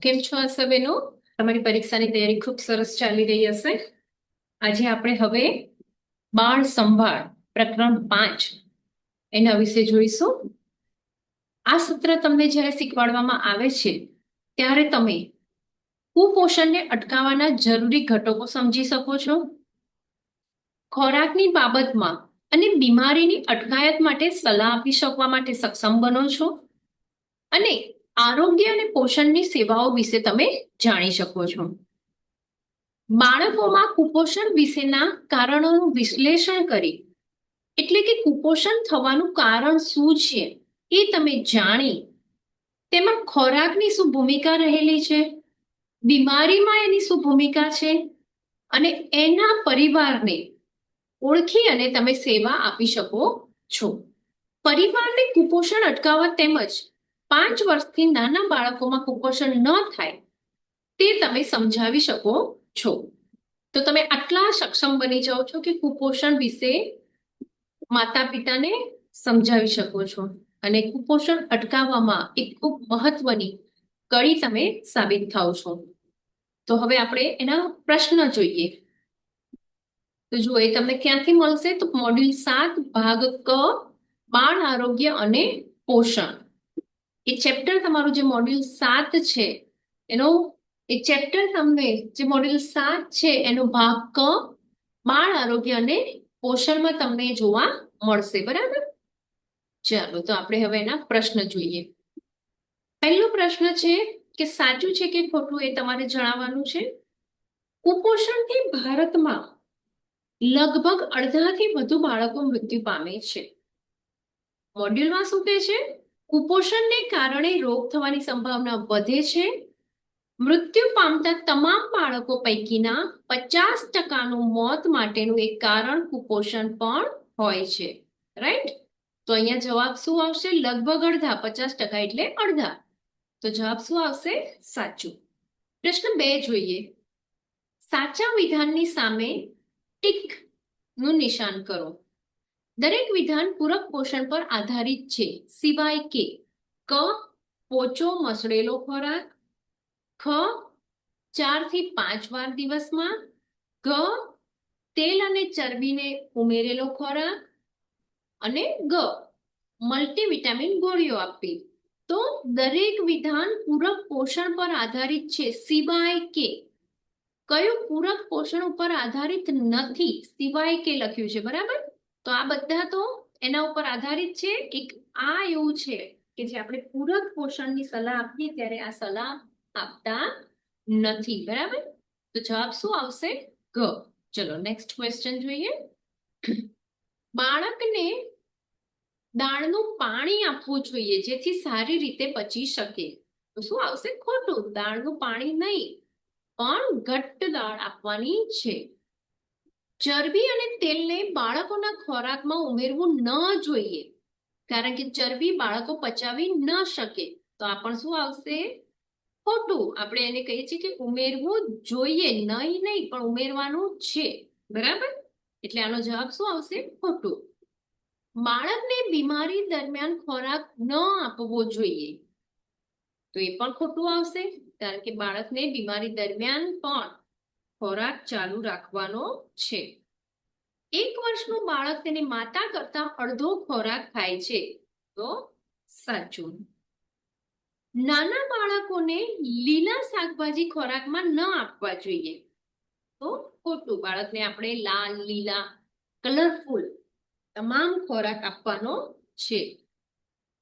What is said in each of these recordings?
કેમ છો આશા બહેનો? તમારી પરીક્ષાની તૈયારી ખૂબ સરસ ચાલી રહી હશે. આજે આપણે હવે બાળ સંભાળ પ્રકરણ 5 એના વિશે જોઈશું. આ સૂત્ર તમને જ્યારે શીખવાડવામાં આવે છે ત્યારે તમે કુપોષણને અટકાવવાના જરૂરી ઘટકો સમજી શકો છો. ખોરાકની બાબતમાં અને બીમારીની અટકાયત માટે સલાહ આપી શકવા માટે સક્ષમ બનો છો અને આરોગ્ય અને પોષણની સેવાઓ વિશે તમે જાણી શકો છો. બાળકોમાં કુપોષણ વિશેના કારણોનું વિશ્લેષણ કરી એટલે કે કુપોષણ થવાનું કારણ શું છે એ તમે જાણી તેમાં ખોરાકની શું ભૂમિકા રહેલી છે, બીમારીમાં એની શું ભૂમિકા છે અને એના પરિવારને ઓળખી અને તમે સેવા આપી શકો છો. પરિવારને કુપોષણ અટકાવવા તેમજ 5 વર્ષથી નાના બાળકોમાં કુપોષણ ન થાય તે તમે સમજાવી શકો છો. તો તમે આટલા સક્ષમ બની જાઓ છો કે કુપોષણ વિશે માતા પિતાને સમજાવી શકો છો અને કુપોષણ અટકાવવામાં એક ખૂબ મહત્વની કડી તમે સાબિત થાઓ છો. તો હવે આપણે એના પ્રશ્ન જોઈએ. તો જો એ તમને ક્યાંથી મળશે? તો મોડ્યુલ 7 ભાગ ક બાળ આરોગ્ય અને પોષણ. એ ચેપ્ટર તમારું જે મોડ્યુલ 7 છે એનો એ ચેપ્ટર તમને જે મોડ્યુલ 7 છે એનો ભાગ ક બાળ આરોગ્ય અને પોષણમાં તમને જોવા મળશે. બરાબર? ચાલો તો આપણે હવે એના પ્રશ્ન જોઈએ. પહેલો પ્રશ્ન છે કે સાચું છે કે ખોટું એ તમારે જણાવવાનું છે. કુપોષણથી ભારતમાં લગભગ અડધાથી વધુ બાળકો મૃત્યુ પામે છે. મોડ્યુલમાં શું કહે છે? કુપોષણને કારણે રોગ થવાની સંભાવના વધે છે. મૃત્યુ પામતા તમામ બાળકો પૈકીના 50%નું મોત માટેનું એક કારણ કુપોષણ પણ હોય છે. રાઈટ? તો અહીંયા જવાબ શું આવશે? લગભગ અડધા. 50% એટલે અડધા. તો જવાબ શું આવશે? સાચું. પ્રશ્ન 2 જોઈએ. સાચા વિધાનની સામે ટીક નું નિશાન કરો. દરેક વિધાન પૂરક પોષણ પર આધારિત છે સિવાય કે ક પોચો મસળેલો ખોરાક, ખ 4 થી 5 વાર દિવસમાં, ગ તેલ અને ચરબીને ઉમેરેલો ખોરાક અને ગ મલ્ટીવિટામિન ગોળીઓ આપવી. તો દરેક વિધાન પૂરક પોષણ પર આધારિત છે સિવાય કે કયું પૂરક પોષણ ઉપર આધારિત નથી? સિવાય કે લખ્યું છે. બરાબર? તો આ બધા તો એના ઉપર આધારિત છે. એક આ એવું છે કે જે આપણે પૂરક પોષણની સલાહ આપીએ ત્યારે આ સલાહ આપતા નથી. બરાબર? તો જવાબ શું આવશે? ગ. ચલો નેક્સ્ટ ક્વેશ્ચન જોઈએ. બાળકને દાળનું પાણી આપવું જોઈએ જેથી સારી રીતે પચી શકે. તો શું આવશે? ખોટું. દાળનું પાણી નહીં પણ ઘટ્ટ દાળ આપવાની છે. ચરબી અને તેલને બાળકોના ખોરાકમાં ઉમેરવું ન જોઈએ કારણ કે ચરબી બાળકો પચાવી ન શકે. તો આ પણ શું આવશે? ખોટું. આપણે એને કહીએ છીએ કે ઉમેરવું જોઈએ, નહીં પણ ઉમેરવાનું છે. બરાબર? એટલે આનો જવાબ શું આવશે? ખોટું. બાળકને બીમારી દરમિયાન ખોરાક ન આપવો જોઈએ. તો એ પણ ખોટું આવશે કારણ કે બાળકને બીમારી દરમિયાન પણ ખોરાક ચાલુ રાખવાનો છે. 1 વર્ષનું બાળક તેની માતા કરતા અડધો ખોરાક ખાય છે. તો સાચું. નાના બાળકોને લીલા શાકભાજી ખોરાકમાં ન આપવા જોઈએ. તો ખોટું. બાળકને આપણે લાલ, લીલા, કલરફુલ તમામ ખોરાક આપવાનો છે.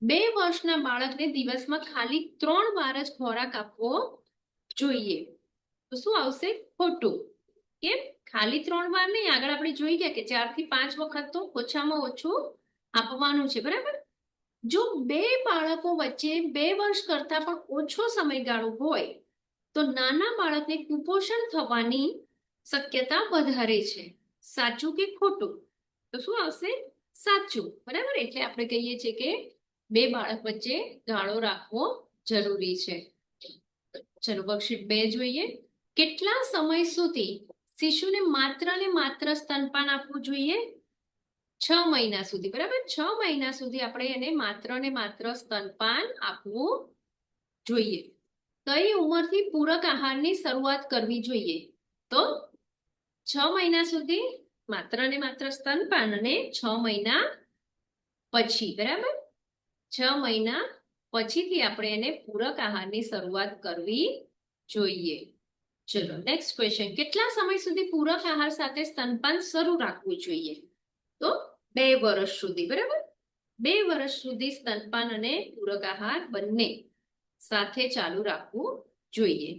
2 વર્ષના બાળકને દિવસમાં ખાલી 3 વાર જ ખોરાક આપવો જોઈએ. તો શું આવશે? ખોટું. કેમ? ખાલી 3 વાર નહીં. આગળ આપણે જોઈ ગયા કે 4 થી 5 વખત તો ઓછામાં ઓછું આપવાનું છે. બરાબર? જો 2 બાળકો વચ્ચે 2 વર્ષ કરતા પણ ઓછો સમયગાળો હોય તો નાના બાળકને કુપોષણ થવાની શક્યતા વધારે છે. સાચું કે ખોટું? તો શું આવશે? સાચું. બરાબર? એટલે આપણે કહીએ છીએ કે 2 બાળક વચ્ચે ગાળો રાખવો જરૂરી છે. ચલો વર્કશીટ 2 જોઈએ. કેટલા સમય સુધી શિશુને માત્ર ને માત્ર સ્તનપાન આપવું જોઈએ? 6 મહિના સુધી. બરાબર? 6 મહિના સુધી આપણે એને માત્ર ને માત્ર સ્તનપાન આપવું જોઈએ. કઈ ઉંમરથી પૂરક આહારની શરૂઆત કરવી જોઈએ? તો 6 મહિના સુધી માત્ર ને માત્ર સ્તનપાન અને 6 મહિના પછી, બરાબર? 6 મહિના પછીથી આપણે એને પૂરક આહારની શરૂઆત કરવી જોઈએ. ચલો નેક્સ્ટ ક્વેશ્ચન. કેટલા સમય સુધી પૂરક આહાર સાથે સ્તનપાન શરૂ રાખવું જોઈએ? તો 2 વર્ષ સુધી, બરાબર? 2 વર્ષ સુધી સ્તનપાન અને પૂરક આહાર બંને સાથે ચાલુ રાખવું જોઈએ.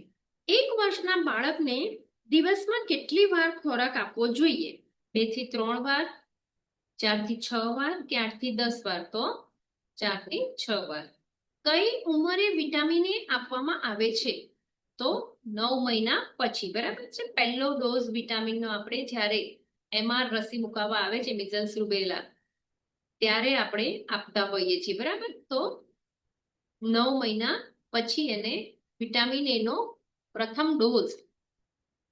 1 વર્ષના બાળકને દિવસમાં કેટલી વાર ખોરાક આપવો જોઈએ? 2 થી 3 વાર, 4 થી 6 વાર કે 8 થી 10 વાર? તો 4 થી 6 વાર. કઈ ઉંમરે વિટામિન એ આપવામાં આવે છે? તો 9 મહિના પછી, બરાબર છે? પહેલો ડોઝ વિટામિનનો આપણે જ્યારે MR રસી મુકાવવા આવે છે, મિઝલ્સ રૂબેલા, ત્યારે આપણે આપતા હોઈએ છીએ, બરાબર? તો 9 મહિના પછી એને વિટામિન એ નો પ્રથમ ડોઝ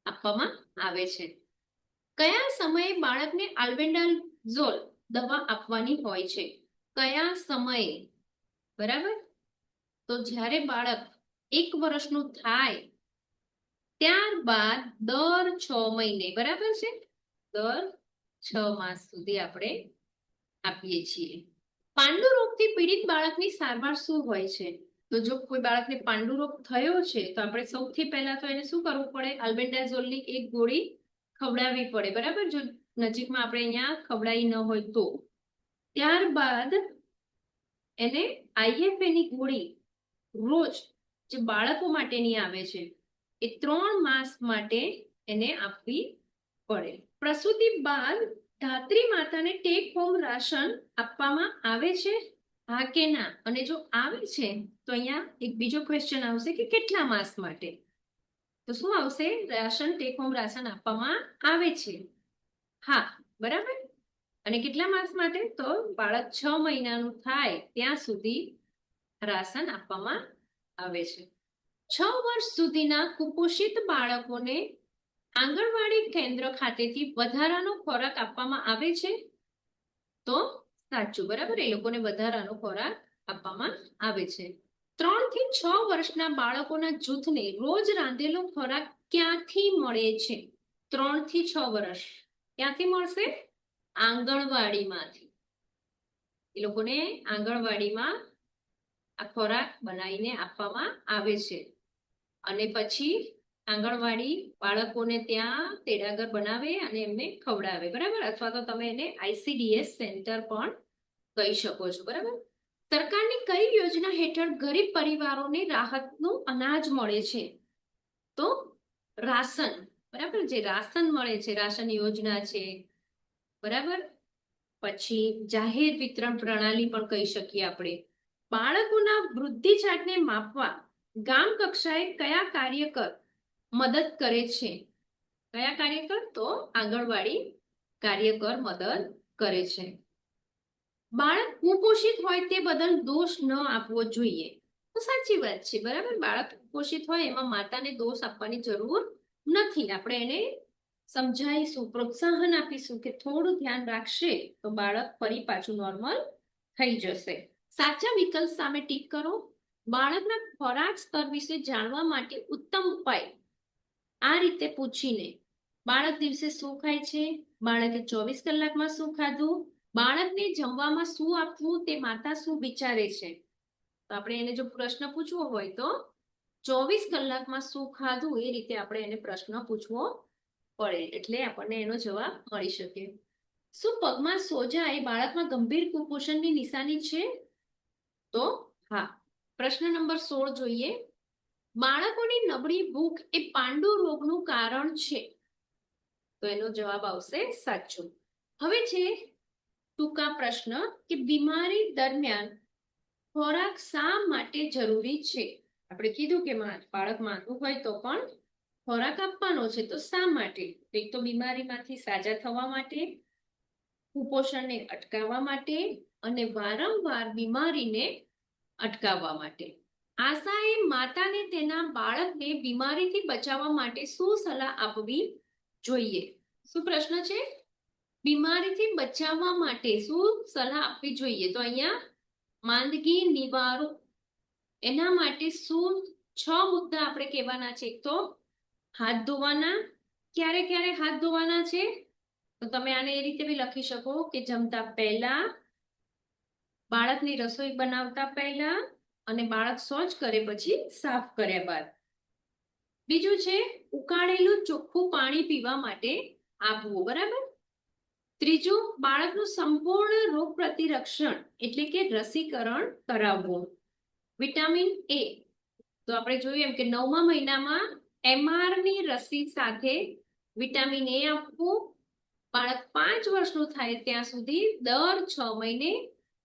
આપવામાં આવે છે. કયા સમયે બાળકને આલ્બેન્ડાઝોલ દવા આપવાની હોય છે? કયા સમયે? બરાબર? તો જ્યારે બાળક 1 વર્ષનું થાય ત્યારબાદ દર 6 મહિને, બરાબર છે? દર 6 માસ સુધી આપણે આપીએ છીએ. પાંડુ રોગથી પીડિત બાળકની સારવાર શું હોય છે? તો જો કોઈ બાળકને પાંડુ રોગ થયો છે તો આપણે સૌથી પહેલા તો એને શું કરવું પડે? આલ્બેન્ડાઝોલની 1 ગોળી ખવડાવવી પડે, બરાબર? જો નજીકમાં આપણે અહીંયા ખવડાવી ન હોય તો. ત્યારબાદ એને IFA ની ગોળી રોજ જે બાળકો માટેની આવે છે એ 3 માસ માટે એને આપવી પડે. પ્રસૂતિ બાદ ધાત્રી માતાને ટેક હોમ રાશન આપવામાં આવે છે? હા કે ના? અને જો આવે છે તો અહીંયા એક બીજો ક્વેશ્ચન આવશે કે કેટલા માસ માટે? તો શું આવશે? રાશન, ટેક હોમ રાશન આપવામાં આવે છે. હા, બરાબર. અને કેટલા માસ માટે? તો બાળક 6 મહિનાનું થાય ત્યાં સુધી રાશન આપવામાં આવે છે. 6 વર્ષ સુધીના કુપોષિત બાળકોને આંગણવાડી કેન્દ્ર ખાતેથી વધારાનો ખોરાક આપવામાં આવે છે? તો સાચું, બરાબર? એ લોકોને વધારાનો ખોરાક આપવામાં આવે છે. 3 થી 6 વર્ષના બાળકોના જૂથને રોજ રાંધેલો ખોરાક ક્યાંથી મળે છે? 3 થી 6 વર્ષ ક્યાંથી મળશે? આંગણવાડીમાંથી. એ લોકોને આંગણવાડીમાં આ ખોરાક બનાવીને આપવામાં આવે છે. અને પછી આંગણવાડી બાળકોને ત્યાં તેડાગર બનાવે અને એમને ખવડાવે, બરાબર? અથવા તો તમે એને ICDS સેન્ટર પણ કહી શકો છો, બરાબર? સરકારની કઈ યોજના હેઠળ ગરીબ પરિવારોને રાહતનું અનાજ મળે છે? તો રાશન, બરાબર? જે રાશન મળે છે, રાશન યોજના છે, બરાબર? પછી જાહેર વિતરણ પ્રણાલી પણ કહી શકીએ આપણે. બાળકોના વૃદ્ધિ ચાર્ટને માપવા ગામ કક્ષાએ કયા કાર્યકર મદદ કરે છે? કયા કાર્યકર? તો આંગણવાડી કાર્યકર મદદ કરે છે. બાળક કુપોષિત હોય તે બદલ દોષ ન આપવો જોઈએ. તો સાચી વાત છે, બરાબર? બાળક કુપોષિત હોય એમાં માતાને દોષ આપવાની જરૂર નથી. આપણે એને સમજાવીશું, પ્રોત્સાહન આપીશું કે થોડું ધ્યાન રાખશે તો બાળક ફરી પાછું નોર્મલ થઈ જશે. સાચા વિકલ્પ સામે ટીક કરો. બાળકના ખોરાક સ્તર વિશે જાણવા માટે ઉત્તમ ઉપાય આ રીતે પૂછીને: બાળક દિવસે શું ખાય છે? બાળકે 24 કલાકમાં શું ખાધું? બાળકને જમવામાં શું આપવું તે માતા શું વિચારે છે? તો આપણે એને જો પ્રશ્ન પૂછવો હોય તો 24 કલાકમાં શું ખાધું એ રીતે આપણે એને પ્રશ્ન પૂછવો પડે, એટલે આપણને એનો જવાબ મળી શકે. શું પગમાં સોજા એ બાળકમાં ગંભીર કુપોષણની નિશાની છે? તો હા. પ્રશ્ન નંબર 16 જોઈએ. બાળકોની નબળી ભૂખ એ પાંડુ રોગનું કારણ છે? તો એનો જવાબ આવશે સાચો. હવે છે ટૂંકા પ્રશ્ન કે બીમારી દરમિયાન ખોરાક શા માટે જરૂરી છે? આપણે કીધું કે બાળક માંદું હોય તો પણ ખોરાક આપવાનો છે, તો શા માટે? એક તો બીમારીમાંથી સાજા થવા માટે, કુપોષણને અટકાવવા માટે અને વારંવાર બીમારીને અટકાવવા માટે. આશાએ માતાને તેના બાળકને બીમારીથી બચાવવા માટે શું સલાહ આપવી જોઈએ? શું પ્રશ્ન છે? બીમારીથી બચાવવા માટે શું સલાહ આપવી જોઈએ? તો અહીંયા માંદગી નિવારો એના માટે શું મુદ્દા આપણે કહેવાના છે. એક તો હાથ ધોવાના. ક્યારે ક્યારે હાથ ધોવાના છે? તો તમે આને એ રીતે બી લખી શકો કે જમતા પહેલા, બાળકની રસોઈ બનાવતા પહેલા અને બાળક શૌચ કરે પછી સાફ કર્યા બાદ. બીજું છે ઉકાળેલું ચોખ્ખું પાણી પીવા માટે આપવું. બરાબર. ત્રીજું બાળકનું સંપૂર્ણ રોગ પ્રતિરક્ષણ એટલે કે રસીકરણ કરાવવું. વિટામિન એ, તો આપણે જોયું એમ કે 9મા મહિનામાં MR ની રસી સાથે વિટામિન એ આપવું. બાળક 5 વર્ષનું થાય ત્યાં સુધી દર 6 મહિને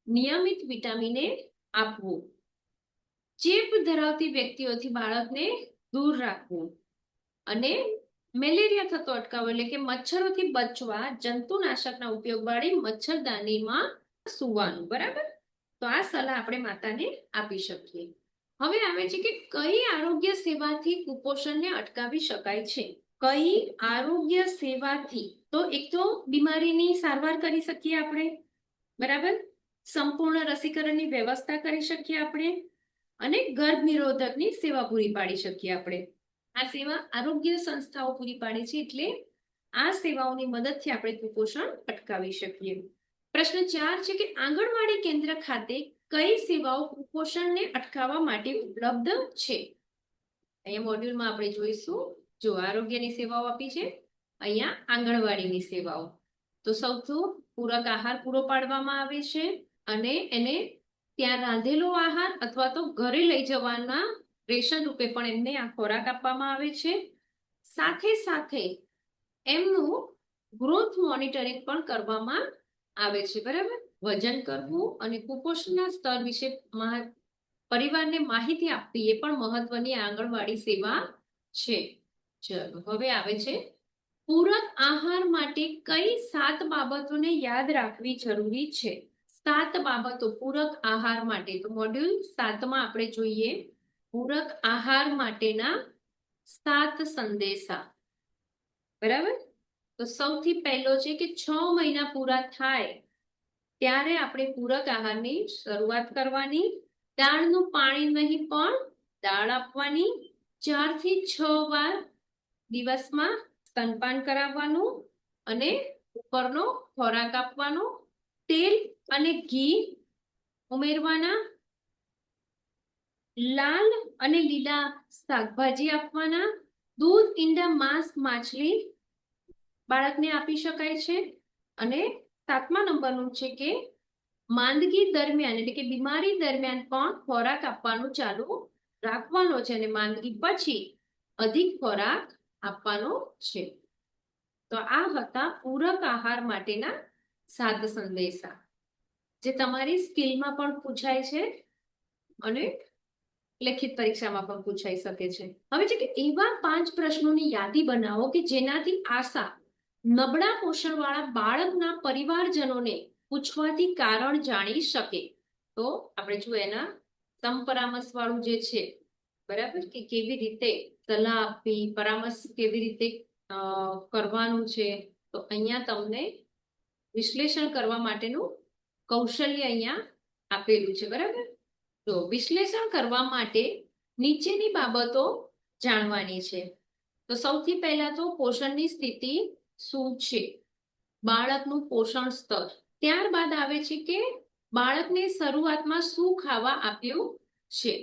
નિયમિત વિટામિન એ આપવું. ચેપ ધરાવતી વ્યક્તિઓથી બાળકને દૂર રાખવું અને મેલેરિયા થતો અટકાવવો એટલે કે મચ્છરોથી બચવા જંતુનાશકના ઉપયોગ વાળી મચ્છરદાનીમાં સૂવાનું. બરાબર. તો આ સલાહ આપણે માતાને આપી શકીએ. હવે આવે છે કે કઈ આરોગ્ય સેવાથી કુપોષણને અટકાવી શકાય છે? કઈ આરોગ્ય સેવાથી? તો એક તો બીમારીની સારવાર કરી શકીએ આપણે. બરાબર. સંપૂર્ણ રસીકરણની વ્યવસ્થા કરી શકીએ આપણે અને ગર્ભ નિરોધકની સેવા પૂરી પાડી શકીએ આપણે. આ સેવા આરોગ્ય સંસ્થાઓ પૂરી પાડે છે, એટલે આ સેવાઓની મદદથી આપણે કુપોષણ અટકાવી શકીએ. પ્રશ્ન 4 છે કે આંગણવાડી કેન્દ્ર ખાતે કઈ સેવાઓ કુપોષણને અટકાવવા માટે ઉપલબ્ધ છે? અહીંયા મોડ્યુલમાં આપણે જોઈશું. જો આરોગ્યની સેવાઓ આપી છે, અહીંયા આંગણવાડીની સેવાઓ. તો સૌથી પૂરક આહાર પૂરો પાડવામાં આવે છે અને એને ત્યાં રાંધેલો આહાર અથવા તો ઘરે લઈ જવાના રેશન રૂપે પણ એમને આ ખોરાક આપવામાં આવે છે. સાથે સાથે એમનું ગ્રોથ મોનિટરિંગ પણ કરવામાં આવે છે. બરાબર. વજન કરવું અને કુપોષણના સ્તર વિશે પરિવારને માહિતી આપવી એ પણ મહત્વની આંગણવાડી સેવા છે. ચલો હવે આવે છે પૂરક આહાર માટે કઈ 7 બાબતોને યાદ રાખવી જરૂરી છે? 7 બાબતો પૂરક આહાર માટે. તો મોડ્યુલ 7માં આપણે જોઈએ પૂરક આહાર માટેના 7 સંદેશા. બરાબર. તો સૌથી પહેલો છે કે 6 મહિના પૂરા થાય ત્યારે આપણે પૂરક આહારની શરૂઆત કરવાની. દાળનું પાણી નહીં પણ દાળ આપવાની. 4 થી 6 વાર દિવસમાં સ્તનપાન કરાવવાનું અને ઉપરનો ખોરાક આપવાનો. તેલ અને ઘી ઉમેરવાના. લાલ અને લીલા શાકભાજી આપવાના. દૂધ, ઈંડા, માંસ, માછલી બાળકને આપી શકાય છે. અને 7મા નંબરનું છે કે માંદગી દરમિયાન એટલે કે બીમારી દરમિયાન પણ ખોરાક આપવાનું ચાલુ રાખવાનો છે અને માંદગી પછી અધિક ખોરાક આપવાનો છે. તો આ હતા પૂરક આહાર માટેના 7 સંદેશા, જે તમારી સ્કિલમાં પણ પૂછાય છે અને લેખિત પરીક્ષામાં પણ પૂછાઈ શકે છે. હવે છે કે એવા 5 પ્રશ્નોની યાદી બનાવો કે જેનાથી આશા નબળા પોષણવાળા બાળકના પરિવારજનોને પૂછવાથી કારણ જાણી શકે. તો આપણે જો એના સમપરામર્શ વાળું જે છે, બરાબર, કે કેવી રીતે સલાહ આપવી, પરામર્શ કેવી રીતે કરવાનું છે. તો અહીંયા તમને વિશ્લેષણ કરવા માટેનું કૌશલ્ય અહીંયા આપેલું છે. બરાબર. તો વિશ્લેષણ કરવા માટે નીચેની બાબતો જાણવાની છે. તો સૌથી પહેલા તો પોષણની સ્થિતિ શું છે, બાળકનું પોષણ સ્તર. ત્યારબાદ આવે છે કે બાળકને શરૂઆતમાં શું ખાવા આપ્યું છે.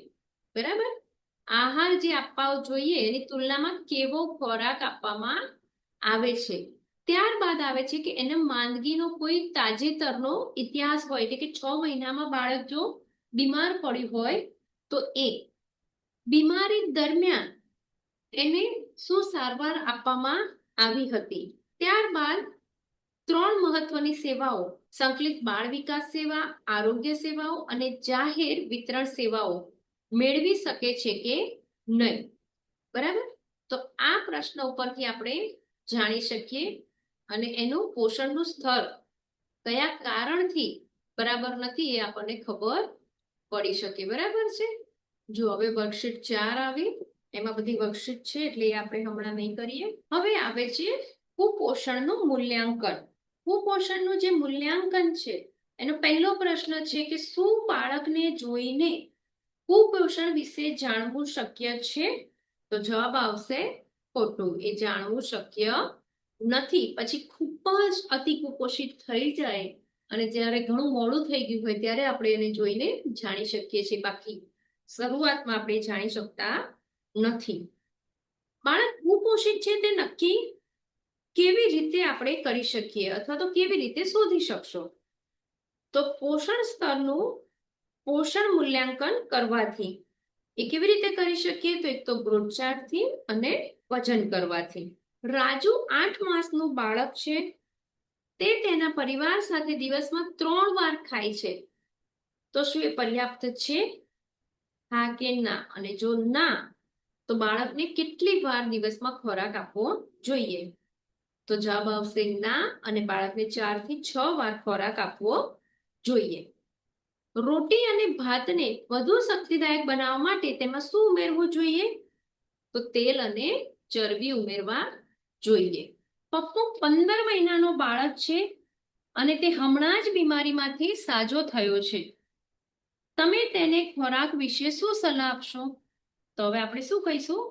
બરાબર. આહાર જે આપવા જોઈએ એની તુલનામાં કેવો ખોરાક આપવામાં આવે છે. ત્યારબાદ આવે છે કે એને માંદગીનો કોઈ તાજેતરનો ઇતિહાસ હોય, એટલે કે 6 મહિનામાં બાળક જો બીમાર પડ્યું હોય તો એ બીમારી દરમિયાન એને શું સારવાર આપવામાં આવી હતી. ત્યારબાદ 3 મહત્વની સેવાઓ, સંકલિત બાળ વિકાસ સેવા, આરોગ્ય સેવાઓ અને જાહેર વિતરણ સેવાઓ મેળવી શકે છે કે નહીં. બરાબર. તો આ પ્રશ્ન ઉપરથી આપણે જાણી શકીએ અને એનું પોષણનું સ્તર કયા કારણથી બરાબર નથી એ આપણને ખબર પડી શકે. બરાબર છે. જો હવે વર્કશીટ 4 આવી, એમાં બધી વર્કશીટ છે એટલે એ આપણે હમણાં નહીં કરીએ. હવે આવે છે કુપોષણનું મૂલ્યાંકન. કુપોષણનું જે મૂલ્યાંકન છે એનો પહેલો પ્રશ્ન છે કે શું બાળકને જોઈને કુપોષણ વિશે જાણવું શક્ય છે? તો જવાબ આવશે ખોટું. એ જાણવું શક્ય નથી. પછી ખૂબ જ અતિ કુપોષિત થઈ જાય અને જ્યારે ઘણું મોડું થઈ ગયું હોય ત્યારે આપણે એને જોઈને જાણી શકીએ છીએ. બાકી શરૂઆતમાં આપણે જાણી શકતા નથી. બાળક કુપોષિત છે તે નક્કી કેવી રીતે આપણે કરી શકીએ અથવા તો કેવી રીતે શોધી શકશો? તો પોષણ સ્તરનું પોષણ મૂલ્યાંકન કરવાથી. એ કેવી રીતે કરી શકીએ? તો એક તો ગ્રોથ ચાર્ટથી અને વજન કરવાથી. રાજુ 8 માસનું બાળક છે, તે તેના પરિવાર સાથે દિવસમાં 3 વાર ખાય છે. તો શું એ પર્યાપ્ત છે? હા કે ના? અને જો ના, તો બાળકને કેટલી વાર દિવસમાં ખોરાક આપવો જોઈએ? તો જવાબ આવશે ના, અને બાળકને 4 થી 6 વાર ખોરાક આપવો જોઈએ. રોટી અને ભાતને વધુ શક્તિદાયક બનાવવા માટે તેમાં શું ઉમેરવું જોઈએ? તો તેલ અને ચરબી ઉમેરવા જોઈએ. પપ્પુ 15 મહિનાનો બાળક છે અને તે હમણાં જ બીમારીમાંથી સાજો થયો છે. તમે તેને ખોરાક વિશે શું સલાહ આપશો? તો હવે આપણે શું કહીશું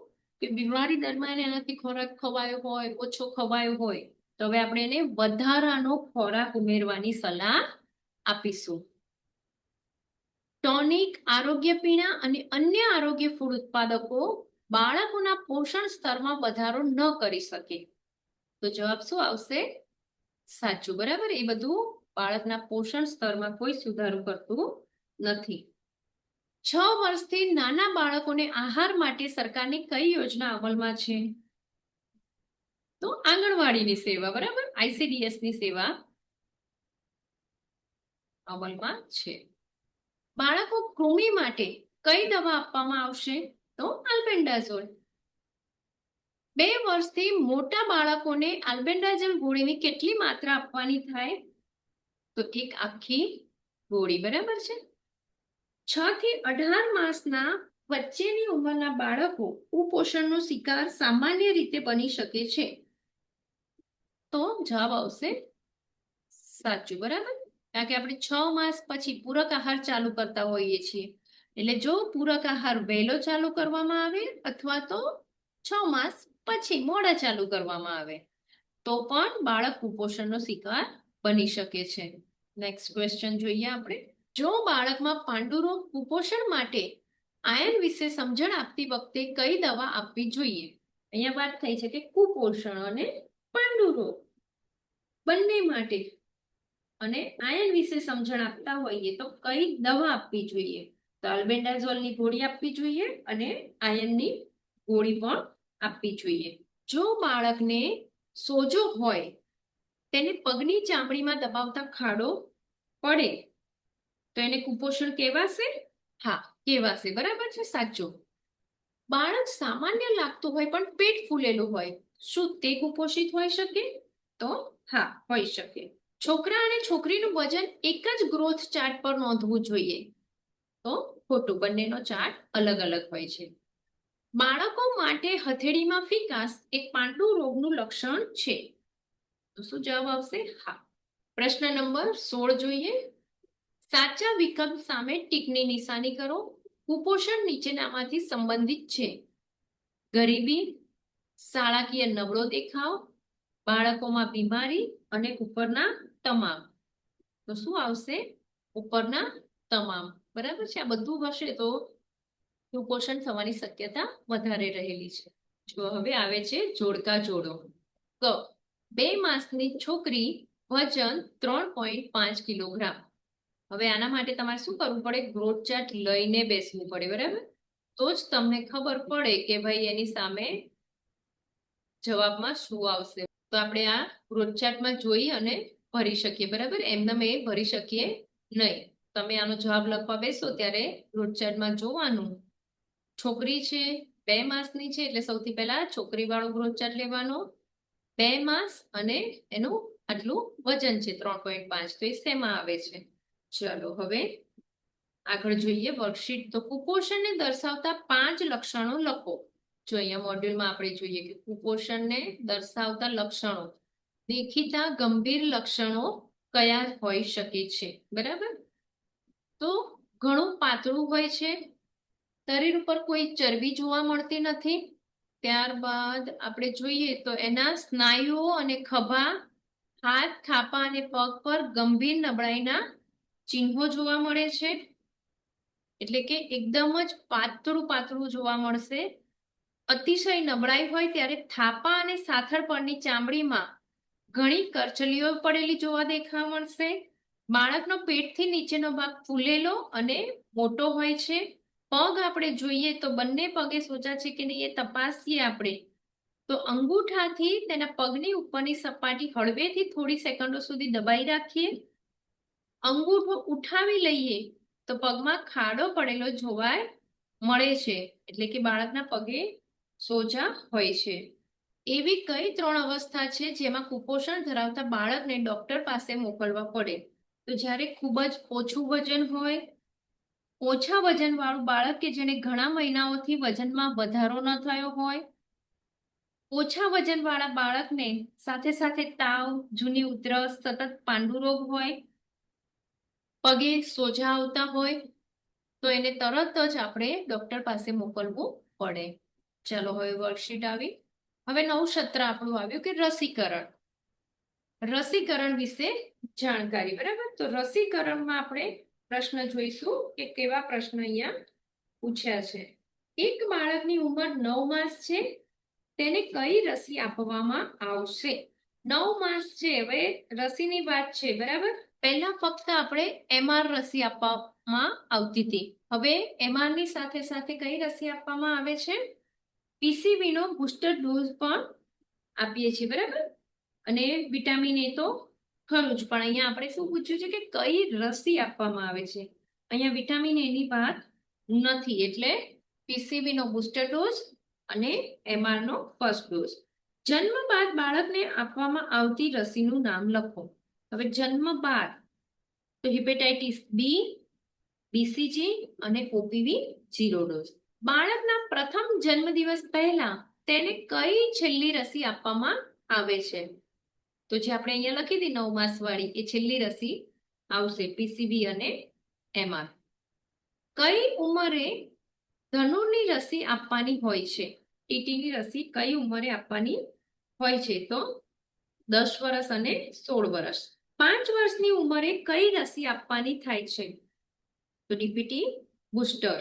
કે બીમારી દરમિયાન એનાથી ખોરાક ખવાયો હોય, ઓછો ખવાયો હોય, તો હવે આપણે એને વધારાનો ખોરાક ઉમેરવાની સલાહ આપીશું. ટોનિક, આરોગ્ય પીણા અને અન્ય આરોગ્ય ફૂડ ઉત્પાદકો બાળકોના પોષણ સ્તરમાં વધારો ન કરી શકે. તો જવાબ શું આવશે? સાચું. બરાબર. એ બધું બાળકના પોષણ સ્તરમાં કોઈ સુધારો કરતું નથી. 6 વર્ષથી નાના બાળકોને આહાર માટે સરકારની કઈ યોજના અમલમાં છે? તો આંગણવાડીની સેવા. બરાબર. ICDS ની સેવા અમલમાં છે. બાળકો કૃમિ માટે કઈ દવા આપવામાં આવશે? તો આલ્બેન્ડાઝોલ. 2 વર્ષથી મોટા બાળકોને આલ્બેન્ડાઝોલ ગોળીની કેટલી માત્રા આપવાની થાય? તો 1 આખી ગોળી. બરાબર છે. 6 થી 18 માસના વચ્ચેની ઉંમરના બાળકો કુપોષણનો શિકાર સામાન્ય રીતે બની શકે છે. તો જવાબ આવશે સાચું. બરાબર. કારણ કે આપણે 6 માસ પછી પૂરક આહાર ચાલુ કરતા હોઈએ છીએ. એટલે જો પૂરક આહાર વહેલો ચાલુ કરવામાં આવે અથવા તો 6 માસ પછી મોડા ચાલુ કરવામાં આવે તો પણ બાળક કુપોષણનો શિકાર બની શકે છે. નેક્સ્ટ ક્વેશ્ચન જોઈએ આપણે. જો બાળકમાં પાંડુરોગ કુપોષણ માટે આયન વિશે સમજણ આપતી વખતે કઈ દવા આપવી જોઈએ? અહીંયા વાત થઈ છે કે કુપોષણ અને પાંડુરોગ બંને માટે અને આયન વિશે સમજણ આપતા હોઈએ તો કઈ દવા આપવી જોઈએ? તો આલ્બેન્ડાઝોલની ગોળી આપવી જોઈએ અને આયનની ગોળી પણ આપવી જોઈએ. જો બાળકને સોજો હોય, તેને પગની ચામડીમાં દબાવતા ખાડો પડે તો એને કુપોષણ કહેવાશે? હા, કહેવાશે. બરાબર છે. સાચું. બાળક સામાન્ય લાગતું હોય પણ પેટ ફૂલેલું હોય, શું તે કુપોષિત હોઈ શકે? તો હા, હોઈ શકે. છોકરા અને છોકરીનું વજન એક જ ગ્રોથ ચાર્ટ પર નોંધવું જોઈએ. તો ખોટું. બંનેનો ચાર્ટ અલગ અલગ હોય છે. બાળકો માટે હથેળીમાં ફિકાસ એક પાંડુ રોગનું લક્ષણ છે. તો શું જવાબ આવશે? હા. પ્રશ્ન નંબર 16 જોઈએ. સાચા વિકલ્પ સામે ટીકની નિશાની કરો. કુપોષણ નીચેનામાંથી સંબંધિત છે? ગરીબી, શાળાકીય નબળો દેખાવ, બાળકોમાં બીમારી અને ઉપરના તમામ. તો શું આવશે? ઉપરના તમામ. બરાબર છે. આ બધું હશે તો કુપોષણ થવાની શક્યતા વધારે રહેલી છે. જો હવે આવે છે જોડકા જોડો. ક 2 માસની છોકરી, વજન 3.5 કિલોગ્રામ. હવે આના માટે તમારે શું કરવું પડે? ગ્રોથ ચાર્ટ લઈને બેસવું પડે. બરાબર. તો જ તમને ખબર પડે કે ભાઈ એની સામે જવાબમાં શું આવશે. તો આપણે આ ગ્રોથ ચાર્ટમાં જોઈ અને ભરી શકીએ. બરાબર. એમને એ ભરી શકીએ નહીં. તમે આનો જવાબ લખવા બેસો ત્યારે ગ્રોથ ચાર્ટમાં જોવાનું. છોકરી છે, 2 માસની છે, એટલે સૌથી પહેલા છોકરી વાળો ગ્રોથ ચાર્ટ લેવાનો. 2 માસ અને એનું આટલું વજન છે 3.5. તો એ શેમાં આવે છે? ચલો હવે આગળ જોઈએ વર્કશીટ. તો કુપોષણને દર્શાવતા 5 લક્ષણો લખો. જો અહીંયા મોડ્યુલમાં આપણે જોઈએ કે કુપોષણને દર્શાવતા લક્ષણો, દેખીતા ગંભીર લક્ષણો કયા હોઈ શકે છે? બરાબર. તો ઘણું પાતળું હોય છે, શરીર ઉપર કોઈ ચરબી જોવા મળતી નથી. ત્યારબાદ આપણે જોઈએ તો એના સ્નાયુઓ અને ખભા, હાથ, થાપા અને પગ પર ગંભીર નબળાઈના ચિહ્નો જોવા મળે છે. એટલે કે એકદમ જ પાતળું પાતળું જોવા મળશે. અતિશય નબળાઈ હોય ત્યારે થાપા અને સાથળ પરની ચામડીમાં ઘણી કરચલીઓ પડેલી જોવા દેખવા મળશે. બાળકનો પેટથી નીચેનો ભાગ ફૂલેલો અને મોટો હોય છે. પગ આપણે જોઈએ તો બંને પગે સોજા છે કે નહીં એ તપાસીએ આપણે તો અંગૂઠાથી તેના પગની ઉપરની સપાટી હળવેથી થોડી સેકન્ડો સુધી દબાઈ રાખીએ. અંગૂઠો ઉઠાવી લઈએ તો પગમાં ખાડો પડેલો જોવા મળે છે. એટલે કે બાળકના પગે સોજા હોય છે. એવી કઈ 3 અવસ્થા છે જેમાં કુપોષણ ધરાવતા બાળકને ડોક્ટર પાસે મોકલવા પડે? તો જ્યારે ખૂબ જ ઓછું વજન હોય, ઓછા વજન વાળું બાળક કે જેને ઘણા મહિનાઓથી વજનમાં વધારો ન થયો હોય, ઓછા વજન વાળા બાળકને સાથે સાથે તાવ, જૂની ઉધરસ, સતત પાંડુરોગ હોય, પગે સોજા આવતા હોય તો એને તરત જ આપણે ડોક્ટર પાસે મોકલવું પડે. ચાલો હવે વર્કશીટ આવી. હવે નવું સત્ર આપણું આવ્યું કે રસીકરણ. રસીકરણ વિશે જાણકારી. બરાબર, તો રસીકરણમાં આપણે પ્રશ્ન જોઈશું કે કેવા પ્રશ્ન અહીંયા પૂછ્યા છે. એક બાળકની ઉંમર 9 માસ છે, તેને કઈ રસી આપવામાં આવશે? 9 માસ છે, હવે રસીની વાત છે. બરાબર, પહેલા ફક્ત આપણે MR રસી આપવામાં આવતી હતી. હવે MR ની સાથે સાથે કઈ રસી આપવામાં આવે છે? PCV નો બુસ્ટર ડોઝ પણ આપીએ છીએ. બરાબર, અને વિટામિન એ તો ખરું જ, પણ અહીંયા આપણે શું પૂછ્યું છે કે કઈ રસી આપવામાં આવે છે? અહીંયા વિટામિન એ ની વાત નથી, એટલે PCV નો બુસ્ટર ડોઝ અને MR નો ફર્સ્ટ ડોઝ. જન્મ બાદ બાળકને આપવામાં આવતી રસીનું નામ લખો. હવે જન્મ બાદ તો હિપેટાઇટિસ બી, BCG અને OPV 0 ડોઝ. બાળકના પ્રથમ જન્મદિવસ પહેલા તેને કઈ છેલ્લી રસી આપવામાં આવે છે? તો જે આપણે અહીંયા લખી હતી 9 માસ વાળી એ છેલ્લી રસી આવશે, PCV અને MR. કઈ ઉંમરે ધનુરની રસી આપવાની હોય છે? ટીટીની રસી કઈ ઉંમરે આપવાની હોય છે? તો 10 વર્ષ અને 16 વર્ષ. 5 વર્ષની ઉંમરે કઈ રસી આપવાની થાય છે? તો ડીપીટી બુસ્ટર.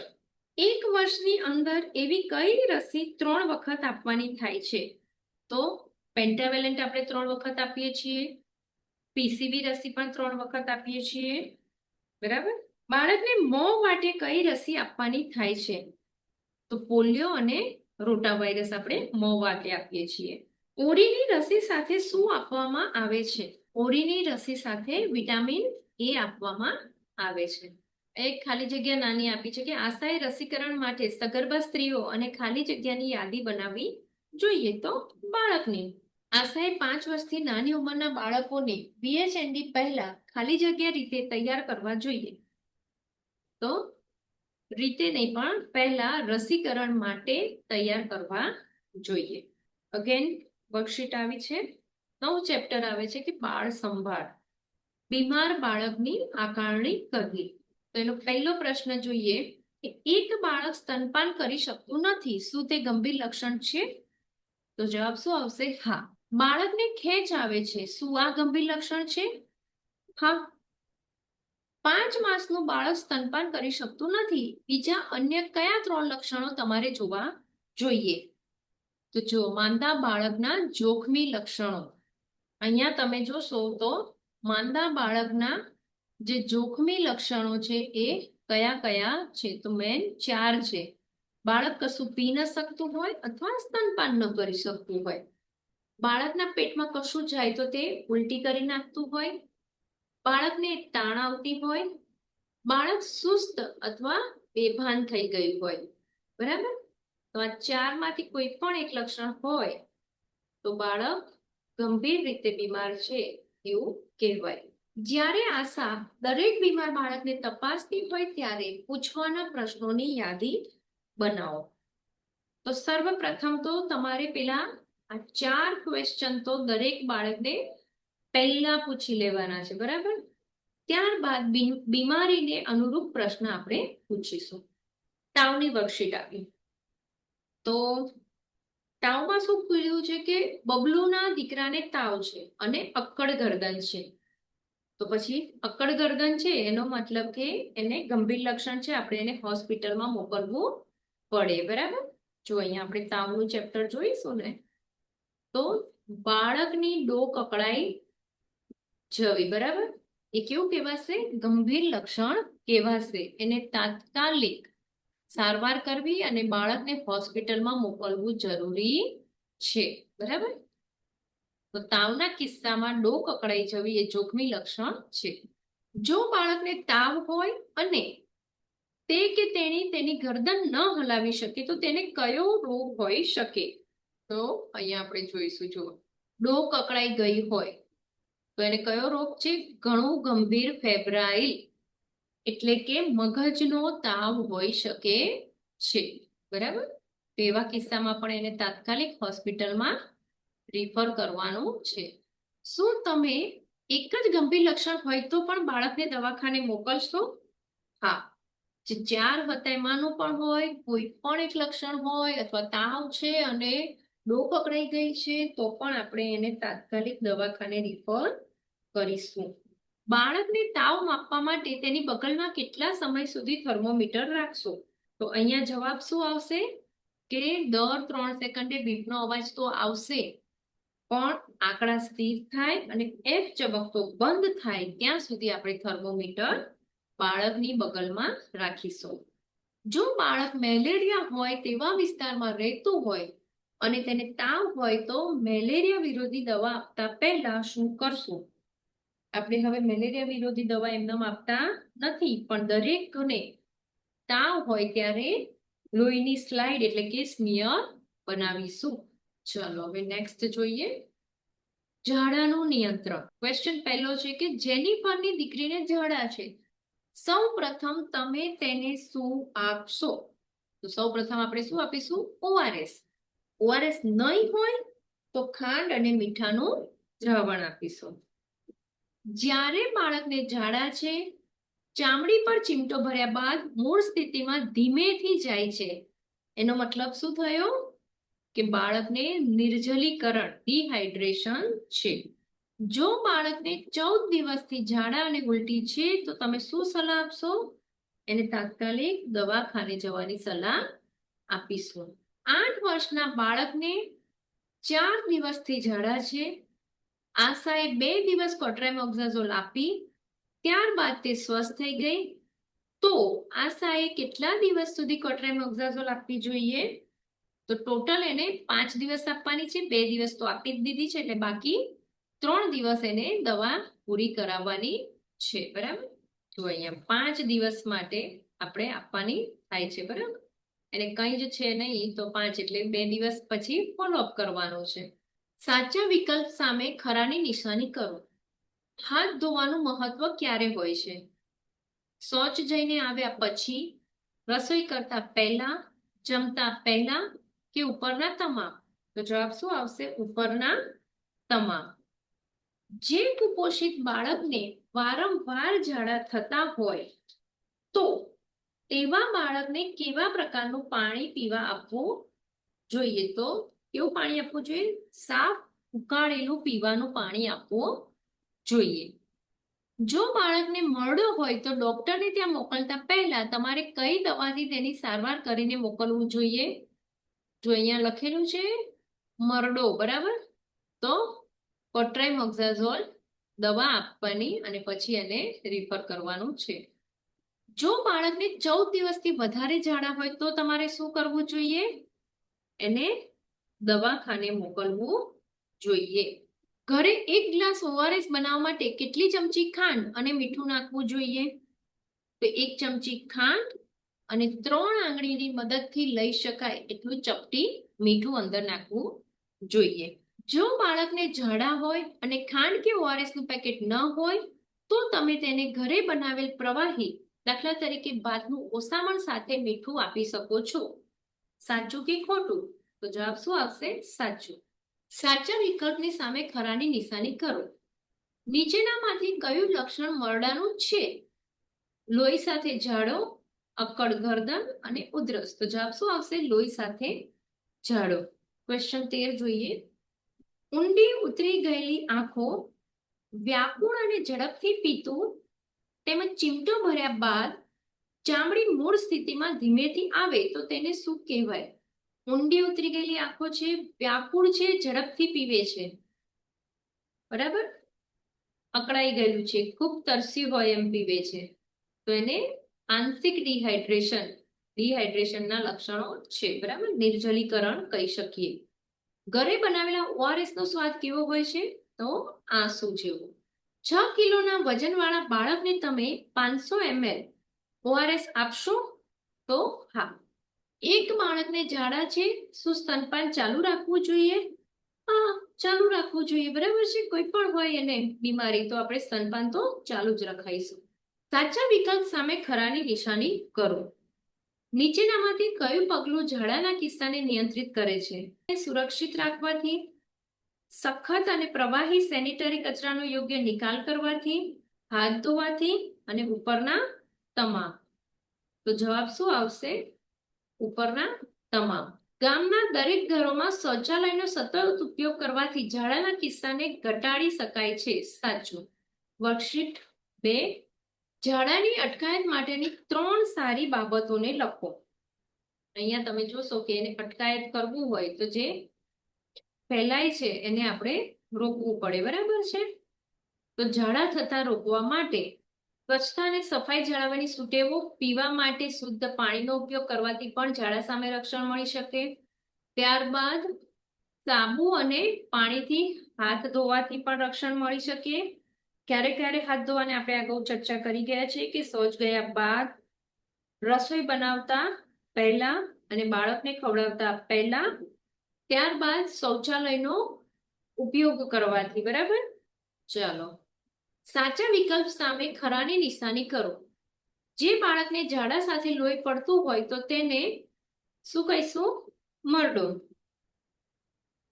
1 વર્ષની અંદર એવી કઈ રસી 3 વખત આપવાની થાય છે? તો પેન્ટાવેલેન્ટ આપણે 3 વખત આપીએ છીએ, પીસીવી રસી પણ 3 વખત આપીએ છીએ. બરાબર, બાળકને મોં વાટે કઈ રસી આપવાની થાય છે? તો પોલિયો અને રોટાવાયરસ આપણે મોં વાટે આપીએ છીએ. ઓરીની રસી સાથે શું આપવામાં આવે છે? ઓરીની રસી સાથે વિટામિન એ આપવામાં આવે છે. એક ખાલી જગ્યા નાની આપી છે કે આશાએ રસીકરણ માટે સગર્ભા સ્ત્રીઓ અને ખાલી જગ્યાની યાદી બનાવવી જોઈએ. તો બાળકની આશાએ 5 વર્ષથી નાની ઉંમરના બાળકોને VHND પહેલા ખાલી જગ્યા રીતે તૈયાર કરવા જોઈએ. તો રીતે નહીં પણ પહેલા રસીકરણ માટે તૈયાર કરવા જોઈએ. અગેન વર્કશીટ આવી છે. નવું ચેપ્ટર આવે છે કે બાળ સંભાળ. બીમાર બાળકની આકારણી કરવી. તો એનો પહેલો પ્રશ્ન જોઈએ કે એક બાળક સ્તનપાન કરી શકતું નથી, શું તે ગંભીર લક્ષણ છે? તો જવાબ શું આવશે? હા. બાળકને ખેંચ આવે છે, શું આ ગંભીર લક્ષણ છે? હા. 5 માસનું બાળક સ્તનપાન કરી શકતું નથી, બીજા અન્ય કયા 3 લક્ષણો તમારે જોવા જોઈએ? તો જો માંદા બાળકના જોખમી લક્ષણો. અહીંયા તમે જોશો તો માંદા બાળકના જે જોખમી લક્ષણો છે એ કયા કયા છે? તો મેન 4 છે. બાળક કશું પી ન શકતું હોય અથવા સ્તનપાન ન કરી શકતું હોય, બાળકના પેટમાં કશું જાય તો તે ઉલટી કરી નાખતું હોય, બાળકને તાણ આવતી હોય, બાળક સુસ્ત અથવા બેભાન થઈ ગયું હોય. બરાબર, તો આ 4 માંથી કોઈ પણ એક લક્ષણ હોય તો બાળક ગંભીર રીતે બીમાર છે એવું કહેવાય. જ્યારે આશા દરેક બીમાર બાળકને તપાસતી હોય ત્યારે પૂછવાના પ્રશ્નોની યાદી બનાવો. તો સર્વપ્રથમ તો તમારે પેલા આ 4 ક્વેશ્ચન તો દરેક બાળકને પહેલા પૂછી લેવાના છે. બરાબર, ત્યારબાદ બીમારીને અનુરૂપ પ્રશ્ન આપણે પૂછીશું. તાવની વર્કશીટ આપી. તો તાવમાં શું કીધું છે કે બબલુના દીકરાને તાવ છે અને અક્કડ ગરદન છે. તો પછી અક્કડ ગરદન છે એનો મતલબ કે એને ગંભીર લક્ષણ છે, આપણે એને હોસ્પિટલમાં મોકલવું પડે. બરાબર. જો અહીંયા આપણે તાવનું ચેપ્ટર જોઈશું ને, તો બાળકની ડોક અકળાઈ જવી. બરાબર. એ કેવું કહેવાશે? ગંભીર લક્ષણ કહેવાશે. એને તાત્કાલિક સારવાર કરવી અને બાળકને હોસ્પિટલમાં મોકલવું જરૂરી છે. બરાબર. તો તાવના કિસ્સામાં ડોક અકળાઈ જવી એ જોખમી લક્ષણ છે. જો બાળકને તાવ હોય અને તે કે તેણી તેની ગરદન ન હલાવી શકે તો તેને કયો રોગ હોઈ શકે? તો અહીંયા આપણે જોઈશું. જો ડોક અકળાઈ ગઈ હોય તો એને કયો રોગ છે? ઘણું ગંભીર ફેબ્રાઇલ એટલે કે મગજનો તાવ હોઈ શકે છે. બરાબર. તો એવા કિસ્સામાં પણ એને તાત્કાલિક હોસ્પિટલમાં રિફર કરવાનું છે. શું તમે એક જ ગંભીર લક્ષણ હોય તો પણ બાળકને દવાખાને મોકલશો? હા. જે 4 હતા એમાંનું પણ હોય, કોઈ પણ એક લક્ષણ હોય, અથવા તાવ છે અને ડોક પકડાઈ ગઈ છે તો પણ આપણે એને તાત્કાલિક દવાખાને રિફર કરીશું. બાળકને તાવ માપવા માટે તેની બગલમાં કેટલા સમય સુધી થર્મોમીટર રાખશો? તો અહીંયા જવાબ શું આવશે કે દર 3 સેકન્ડે બીપનો અવાજ તો આવશે, પણ આંકડા સ્થિર થાય અને F ચમકતો બંધ થાય ત્યાં સુધી આપણે થર્મોમીટર બાળકની બગલમાં રાખીશું. જો બાળક મેલેરિયા હોય તેવા વિસ્તારમાં રહેતું હોય અને તેને તાવ હોય તો મેલેરિયા વિરોધી દવા આપતા પહેલા શું કરશું? આપણે હવે મેલેરિયા વિરોધી દવા એમને આપતા નથી, પણ દરેકને તાવ હોય ત્યારે લોહીની સ્લાઇડ એટલે કે સ્મિયર બનાવીશું. ચલો હવે નેક્સ્ટ જોઈએ. ઝાડાનું નિયંત્રણ. ક્વેશ્ચન પહેલો છે કે જેનિફરની દીકરીને ઝાડા છે, સૌ પ્રથમ તમે તેને શું આપશો? તો સૌ પ્રથમ આપણે શું આપીશું? ORS. ORS નહીં હોય તો ખાંડ અને મીઠાનું દ્રાવણ આપીશું. જ્યારે બાળકને ઝાડા છે, ચામડી પર ચીમટો ભર્યા બાદ મૂળ સ્થિતિમાં ધીમેથી જાય છે, એનો મતલબ શું થયો? કે બાળકને નિર્જલીકરણ, ડિહાઇડ્રેશન છે. જો બાળકને 14 દિવસથી ઝાડા અને ઉલટી છે તો તમે શું સલાહ આપશો? એને તાત્કાલિક દવાખાને જવાની સલાહ આપીશું. 8 વર્ષના બાળકને 4 દિવસથી ઝાડા છે, આશાએ 2 દિવસ કોટ્રામેક્ઝાઝોલ આપી, ત્યારબાદ તે સ્વસ્થ થઈ ગઈ, તો આશાએ કેટલા દિવસ સુધી કોટ્રામેક્ઝાઝોલ આપવી જોઈએ? તો ટોટલ એને 5 દિવસ આપવાની છે. 2 દિવસ તો આપી જ દીધી છે, એટલે બાકી 3 દિવસ એને દવા પૂરી કરાવવાની છે. બરાબર. તો અહીંયા 5 દિવસ માટે આપણે આપવાની થાય છે. બરાબર. એને કંઈ જ છે નહીં તો 5 એટલે 2 દિવસ પછી ફોલોઅપ કરવાનો છે. સાચા વિકલ્પ સામે ખરાની નિશાની કરો. હાથ ધોવાનું મહત્વ ક્યારે હોય છે? શૌચ જઈને આવ્યા પછી, રસોઈ કરતા પહેલા, જમતા પહેલા કે ઉપરના તમામ? તો જવાબ શું આવશે? ઉપરના તમામ. જે કુપોષિત બાળકને વારંવાર ઝાડા થતા હોય તો તેવા બાળકને કેવા પ્રકારનું પાણી પીવા આપવું જોઈએ? તો કેવું પાણી આપવું જોઈએ? સાફ ઉકાળેલું પીવાનું પાણી આપવું જોઈએ. જો બાળકને મરડો હોય તો ડોક્ટરને ત્યાં મોકલતા પહેલા તમારે કઈ દવાથી તેની સારવાર કરીને મોકલવું જોઈએ? જો અહીંયા લખેલું છે મરડો. બરાબર. તો કોટ્રામેક્ઝાઝોલ દવા આપવાની અને પછી એને રિફર કરવાનું છે. જો બાળકને 14 દિવસથી વધારે ઝાડા હોય તો તમારે શું કરવું જોઈએ? એને દવાખાને મોકલવું જોઈએ. ઘરે 1 ગ્લાસ ORS બનાવવા માટે કેટલી ચમચી ખાંડ અને મીઠું નાખવું જોઈએ? તો 1 ચમચી ખાંડ અને 3 આંગળીની મદદથી લઈ શકાય એટલું ચપટી મીઠું અંદર નાખવું જોઈએ. જો બાળકને ઝાડા હોય અને ખાંડ કે ORS નું પેકેટ ન હોય તો તમે તેને ઘરે બનાવેલ પ્રવાહી, દાખલા તરીકે ભાતનું ઓસામણ સાથે મીઠું આપી શકો છો. સાચું કે ખોટું? તો જવાબ શું આવશે? સાચું. સાચા વિકલ્પની સામે ખરાની નિશાની કરો. નીચેનામાંથી કયું લક્ષણ મરડાનું છે? લોહી સાથે ઝાડો, અક્કડ ગરદન અને ઉધરસ. તો જવાબ શું આવશે? લોહી સાથે ઝાડો. ક્વેશ્ચન 13 જોઈએ. ઊંડી ઉતરી ગયેલી આંખો, વ્યાકુળ અને ઝડપથી પીતું તેમજ ચીમટો ભર્યા બાદ ચામડી મૂળ સ્થિતિમાં ધીમેથી આવે તો તેને શું કહેવાય? ઊંડી ઉતરી ગયેલી આંખો છે, વ્યાકુળ છે, ઝડપથી પીવે છે, બરાબર, અકળાઈ ગયેલું છે, ખૂબ તરસ્યું હોય એમ પીવે છે, તો એને આંશિક ડિહાઇડ્રેશનના લક્ષણો છે, બરાબર, નિર્જલીકરણ કહી શકીએ. ઘરે બનાવેલા ઓઆરએસ નો સ્વાદ કેવો હોય છે? તો આંસુ જેવો. 6 કિલોના વજનવાળા બાળકને તમે 500 ml ઓઆરએસ આપશો? તો હા. એક બાળકને ઝાડા છે, શું સ્તનપાન ચાલુ રાખવું જોઈએ? હા, ચાલુ રાખવું જોઈએ, બરાબર છે. કોઈ પણ હોય એને બીમારી તો આપણે સ્તનપાન તો ચાલુ જ રખાઈશું. સાચા વિકલ્પ સામે ખરાની નિશાની કરો. નીચેનામાંથી કયું પગલું ઝાડાના કિસ્સાને નિયંત્રિત કરે છે? સુરક્ષિત રાખવાથી, સખત અને પ્રવાહી સેનિટરી કચરાનો યોગ્ય નિકાલ કરવાથી, હાથ ધોવાથી અને ઉપરના તમામ. તો જવાબ શું આવશે? ઉપરના તમામ. ગામના દરેક ઘરોમાં શૌચાલયનો સતત ઉપયોગ કરવાથી ઝાડાના કિસ્સાને ઘટાડી શકાય છે. સાચું. વર્કશીટ 2. ઝાડાની અટકાયત માટેની 3 સારી બાબતોને લખો. અહીંયા તમે જોશો કે એને અટકાયત કરવું હોય તો જે ફેલાય છે એને આપણે રોકવું પડે, બરાબર છે. તો ઝાડા થતા રોકવા માટે સ્વચ્છતા અને સફાઈ જાળવવાની સુટેવો, પીવા માટે શુદ્ધ પાણીનો ઉપયોગ કરવાથી પણ ઝાડા સામે રક્ષણ મળી શકે. ત્યારબાદ સાબુ અને પાણીથી હાથ ધોવાથી પણ રક્ષણ મળી શકે. ક્યારે ક્યારે હાથ ધોવાને આપણે અગાઉ ચર્ચા કરી ગયા છે કે શૌચ ગયા બાદ, રસોઈ બનાવતા પહેલા અને બાળકને ખવડાવતા પહેલા, ત્યારબાદ શૌચાલયનો ઉપયોગ કરવાથી, બરાબર. ચાલો, સાચા વિકલ્પ સામે ખરાની નિશાની કરો. જે બાળકને ઝાડા સાથે લોહી પડતું હોય તો તેને શું કહીશું? મરડો.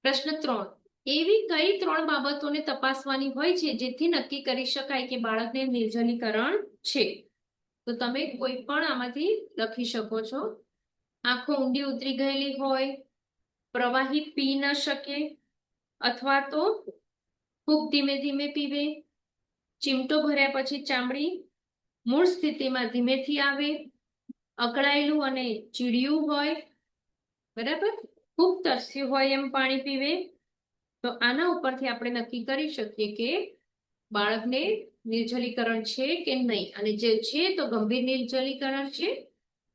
પ્રશ્ન 3. એવી કઈ 3 બાબતોને તપાસવાની હોય છે જેથી નક્કી કરી શકાય કે બાળકને નિર્જલીકરણ છે? તો તમે કોઈ પણ આમાંથી લખી શકો છો. આંખો ઊંડી ઉતરી ગયેલી હોય, પ્રવાહી પી ન શકે અથવા તો ખૂબ ધીમે ધીમે પીવે, ચીમટો ભર્યા પછી ચામડી મૂળ સ્થિતિમાં ધીમેથી આવે, અકળાયેલું અને ચીડિયું હોય, બરાબર, ખૂબ તરસ્યું હોય એમ પાણી પીવે. તો આના ઉપરથી આપણે નક્કી કરી શકીએ કે બાળકને નિર્જલીકરણ છે કે નહીં, અને જે છે તો ગંભીર નિર્જલીકરણ છે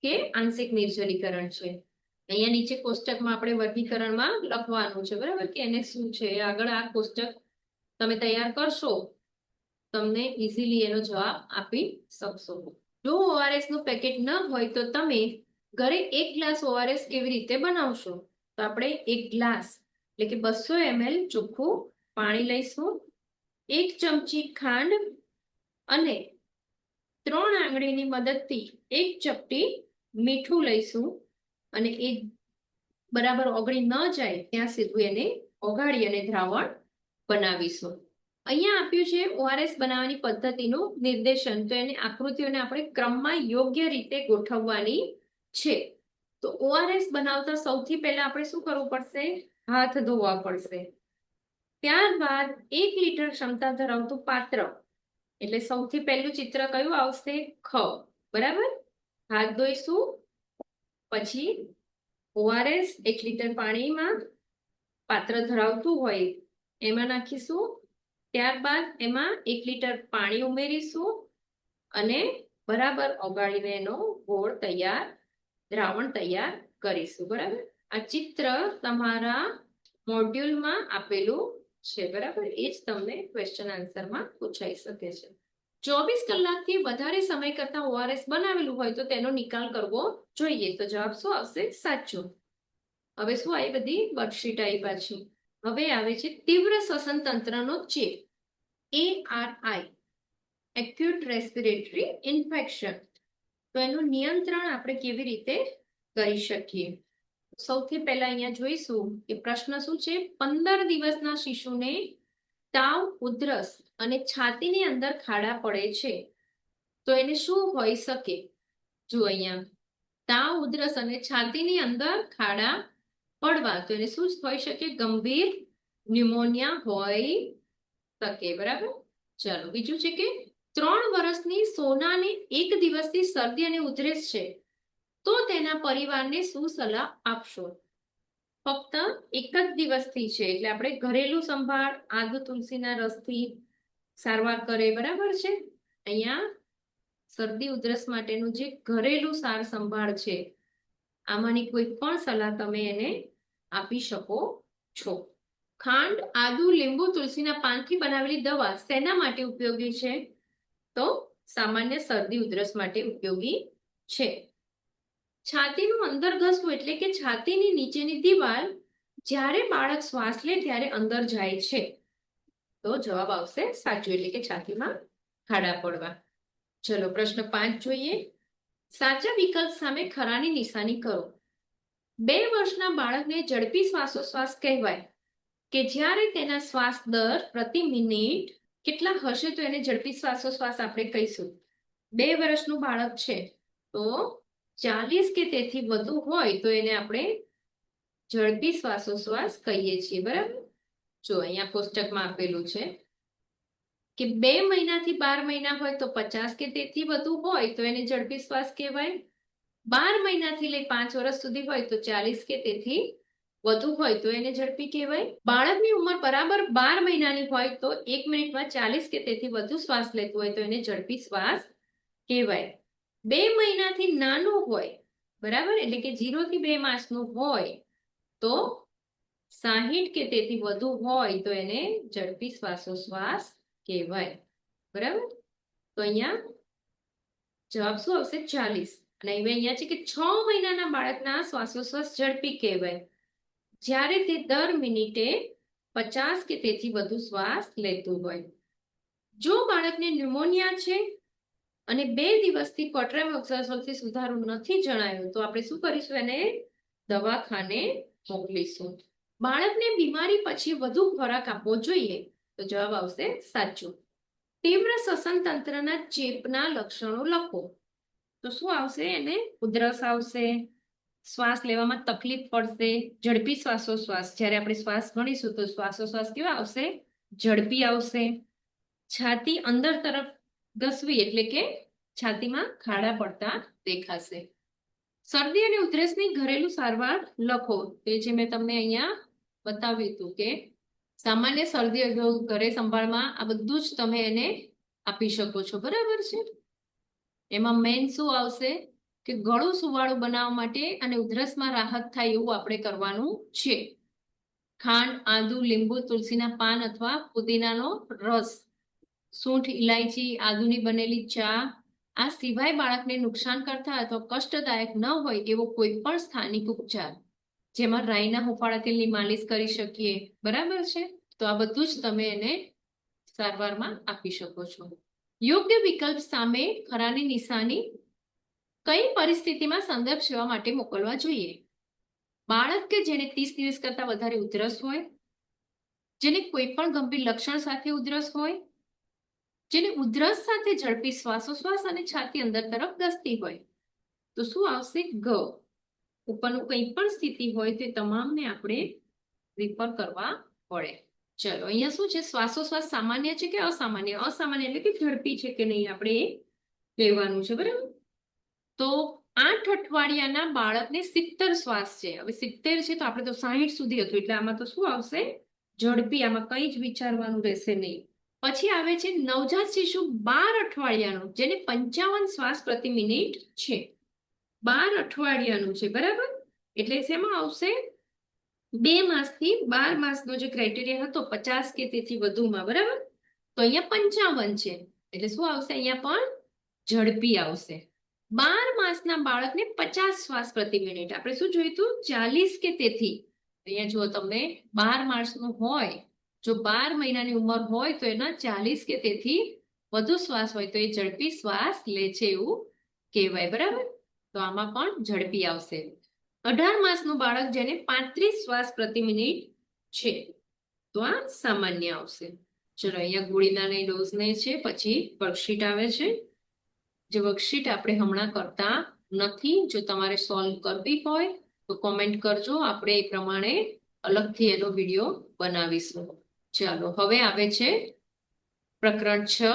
કે આંશિક નિર્જલીકરણ છે. અહીંયા નીચે કોષ્ટકમાં આપણે વર્ગીકરણમાં લખવાનું છે, બરાબર, કે એને શું છે. આગળ આ કોષ્ટક તમે તૈયાર કરશો, તમને ઇઝીલી એનો જવાબ આપી શકશો. જો ઓઆરએસ નું પેકેટ ન હોય તો તમે ઘરે 1 ગ્લાસ ઓઆરએસ કેવી રીતે બનાવશો? તો આપણે 1 ગ્લાસ એટલે કે 200 ml ચોખ્ખું પાણી લઈશું, 1 ચમચી ખાંડ અને 3 આંગળીની મદદથી 1 ચપટી મીઠું લઈશું અને એ બરાબર ઓગળી ન જાય ત્યાં સુધી એને ઓગાળી અને દ્રાવણ બનાવીશું. અહીંયા આપ્યું છે ઓઆરએસ બનાવવાની પદ્ધતિનું નિર્દેશન. તો એને આકૃતિઓને આપણે ક્રમમાં યોગ્ય રીતે ગોઠવવાની છે. તો ઓઆરએસ બનાવતા સૌથી પહેલા આપણે શું કરવું પડશે? હાથ ધોવા પડશે. ત્યારબાદ 1 લીટર ક્ષમતા ધરાવતું પાત્ર, એટલે સૌથી પહેલું ચિત્ર કયું આવશે? ખ, બરાબર. હાથ ધોઈશું, પછી ઓઆરએસ 1 લીટર પાણીમાં પાત્ર ધરાવતું હોય એમાં નાખીશું, ત્યારબાદ એમાં 1 લીટર પાણી ઉમેરીશું અને બરાબર ઓગાળીને એનો ગોળ તૈયાર, દ્રાવણ તૈયાર કરીશું, બરાબર. આ ચિત્ર તમારા મોડ્યુલમાં આપેલું છે, બરાબર. એ જ તમને ક્વેશ્ચન આન્સરમાં પૂછાઈ શકે છે. 24 કલાકથી વધારે સમય કરતા ઓઆરએસ બનાવેલું હોય તો તેનો નિકાલ કરવો જોઈએ. તો જવાબ શું આવશે? સાચું. હવે શું આવી? બધી વર્કશીટ આવી પાછી. હવે આવે છે તીવ્ર શ્વસન તંત્રનો ચેપ, ARI, એક્યુટ રેસ્પિરેટરી ઇન્ફેક્શન. તો એનું નિયંત્રણ આપણે કેવી રીતે કરી શકીએ? સૌથી પહેલા અહીંયા જોઈશું કે પ્રશ્ન શું છે. 15 દિવસના શિશુને તાવ, ઉધરસ અને છાતીની અંદર ખાડા પડે છે તો એને શું હોઈ શકે? જો અહીંયા તાવ, ઉધરસ અને છાતીની અંદર ખાડા પડવા, તો એને શું હોઈ શકે? ગંભીર ન્યુમોનિયા હોઈ શકે. બરાબર. ચાલો બીજું છે કે 3 વર્ષની સોનાની 1 દિવસની શરદી અને ઉધરસ છે તો તેના પરિવારને શું સલાહ આપશો? ફક્ત 1 જ દિવસથી છે એટલે આપણે ઘરેલું સંભાળ આદુ તુલસીના રસથી સારવાર કરે. બરાબર છે. અહીંયા શરદી ઉધરસ માટેનું જે ઘરેલું સાર સંભાળ છે આમાંની કોઈ પણ સલાહ તમે એને આપી શકો છો. ખાંડ, આદુ, લીંબુ, તુલસીના પાનથી બનાવેલી દવા શેના માટે ઉપયોગી છે? તો સામાન્ય શરદી ઉધરસ માટે ઉપયોગી છે. છાતીનું અંદર ઘસવું એટલે કે છાતીની નીચેની દિવાલ જ્યારે બાળક શ્વાસ લે ત્યારે અંદર જાય છે તો જવાબ આવશે સાચું, એટલે કે છાતીમાં ખાડા પડવા. ચલો પ્રશ્ન 5 જોઈએ. સાચા વિકલ્પ સામે ખરાની નિશાની કરો. 2 વર્ષના બાળકને ઝડપી શ્વાસોશ્વાસ કહેવાય કે જ્યારે તેના શ્વાસ દર પ્રતિ મિનિટ કેટલા હશે તો એને ઝડપી શ્વાસોશ્વાસ આપણે કહીશું. 2 વર્ષનું બાળક છે તો 40 કે તેથી વધુ હોય તો એને આપણે ઝડપી શ્વાસોશ્વાસ કહીએ છીએ. બરાબર. જો અહીંયા કોષ્ટકમાં આપેલું છે કે 2 મહિનાથી 12 મહિના હોય તો 50 કે તેથી વધુ હોય તો એને ઝડપી શ્વાસ કહેવાય. 12 મહિનાથી લઈ 5 વર્ષ સુધી હોય તો 40 કે તેથી વધુ હોય તો એને ઝડપી કહેવાય. બાળકની ઉંમર બરાબર 12 મહિનાની હોય તો 1 મિનિટમાં 40 કે તેથી વધુ શ્વાસ લેતું હોય તો એને ઝડપી શ્વાસ કહેવાય. 2 મહિનાથી નાનું હોય, બરાબર, એટલે કે 0 થી 2 માસનું હોય તો 60 કે તેથી વધુ હોય તો એને ઝડપી શ્વાસોશ્વાસ કહેવાય. બરાબર. તો અહીંયા જવાબ શું આવશે? 40. અને અહીંયા છે કે 6 મહિનાના બાળકના શ્વાસોશ્વાસ ઝડપી કહેવાય જ્યારે તે દર મિનિટે 50 કે તેથી વધુ શ્વાસ લેતું હોય. જો બાળકને ન્યુમોનિયા છે અને 2 દિવસથી કોટ્રામેક્સાસોલથી સુધારો નથી જણાયો તો આપણે શું કરીશું? એને દવાખાને મોકલીશું. બાળકને બીમારી પછી વધુ ખોરાક આપવો જોઈએ તો જવાબ આવશે સાચું. તીવ્ર શ્વસન તંત્રના ચેપના લક્ષણો લખો. તો શું આવશે? એને ઉધરસ આવશે, શ્વાસ લેવામાં તકલીફ પડશે, ઝડપી શ્વાસોશ્વાસ, જ્યારે આપણે શ્વાસ ગણીશું તો શ્વાસોશ્વાસ કેવા આવશે? ઝડપી આવશે. છાતી અંદર તરફ ઘસવી એટલે કે છાતીમાં ખાડા પડતા દેખાશે. શરદી અને ઉધરસની ઘરેલું સારવાર લખો. તે જે મેં તમને અહીંયા બતાવ્યું હતું કે સામાન્ય શરદી ઘરે સંભાળમાં આ બધું જ તમે એને આપી શકો છો. બરાબર છે. એમાં મેઇન શું આવશે કે ગળું સુવાળું બનાવવા માટે અને ઉધરસમાં રાહત થાય એવું આપણે કરવાનું છે. ખાંડ, આદુ, લીંબુ, તુલસીના પાન અથવા પુદીનાનો રસ, સૂંઠ, ઇલાયચી, આદુની બનેલી ચા, આ સિવાય બાળકને નુકસાન કરતા અથવા કષ્ટદાયક ન હોય એવો કોઈ પણ સ્થાનિક ઉપચાર, જેમાં રાઈના હુંફાળા તેલની માલિશ કરી શકીએ. બરાબર છે. તો આ બધું જ તમે એને સારવારમાં આપી શકો છો. યોગ્ય વિકલ્પ સામે ખરાની નિશાની કઈ પરિસ્થિતિમાં સંદર્ભ સેવા માટે મોકલવા જોઈએ? બાળક કે જેને 30 દિવસ કરતા વધારે ઉધરસ હોય, જેને કોઈ પણ ગંભીર લક્ષણ સાથે ઉધરસ હોય, જેને ઉધરસ સાથે ઝડપી શ્વાસોશ્વાસ અને છાતી અંદર તરફ ધસતી હોય તો શું આવશે? ગ. ઉપરનું કંઈ પણ સ્થિતિ હોય તે તમામને આપણે રિફર કરવા પડે. ચલો અહીંયા શું છે? શ્વાસોશ્વાસ સામાન્ય છે કે અસામાન્ય? અસામાન્ય એટલે કે ઝડપી છે કે નહીં આપણે એ કહેવાનું છે. બરાબર. તો 8 અઠવાડિયાના બાળકને 70 શ્વાસ છે. હવે 70 છે તો આપણે તો 60 સુધી હતું એટલે આમાં તો શું આવશે? ઝડપી. આમાં કંઈ જ વિચારવાનું રહેશે નહીં. પછી આવે છે નવજાત શિશુ 12 અઠવાડિયાનું જેને 55 શ્વાસ પ્રતિ મિનિટ છે. 12 અઠવાડિયાનું છે. બરાબર. એટલે શેમાં આવશે? 2 માસથી 12 માસનો જે ક્રાઇટેરિયા હતો 50 કે તેથી વધુમાં. બરાબર. તો અહીંયા 55 છે એટલે શું આવશે? અહીંયા પણ ઝડપી આવશે. 12 માસના બાળકને 50 શ્વાસ પ્રતિ મિનિટ. આપણે શું જોયું હતું? 40 કે તેથી. અહીંયા જુઓ તમને 12 માસનું હોય, જો 12 મહિનાની ઉંમર હોય તો એના 40 કે તેથી વધુ શ્વાસ હોય તો એ ઝડપી શ્વાસ લે છે એવું કહેવાય. બરાબર. તો આમાં પણ ઝડપી આવશે. 18 માસનું બાળક જેને 35 શ્વાસ પ્રતિ મિનિટ છે તો આ સામાન્ય આવશે. ચલો અહીંયા ગોળીના ડોઝને છે. પછી વર્કશીટ આવે છે જે વર્કશીટ આપણે હમણાં કરતા નથી. જો તમારે સોલ્વ કરવી હોય તો કોમેન્ટ કરજો, આપણે એ પ્રમાણે અલગથી એનો વિડીયો બનાવીશું. ચાલો, હવે આવે છે પ્રકરણ 6,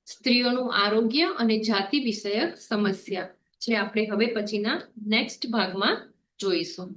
સ્ત્રીઓનું આરોગ્ય અને જાતિ વિષયક સમસ્યા, જે આપણે હવે પછીના નેક્સ્ટ ભાગમાં જોઈશું.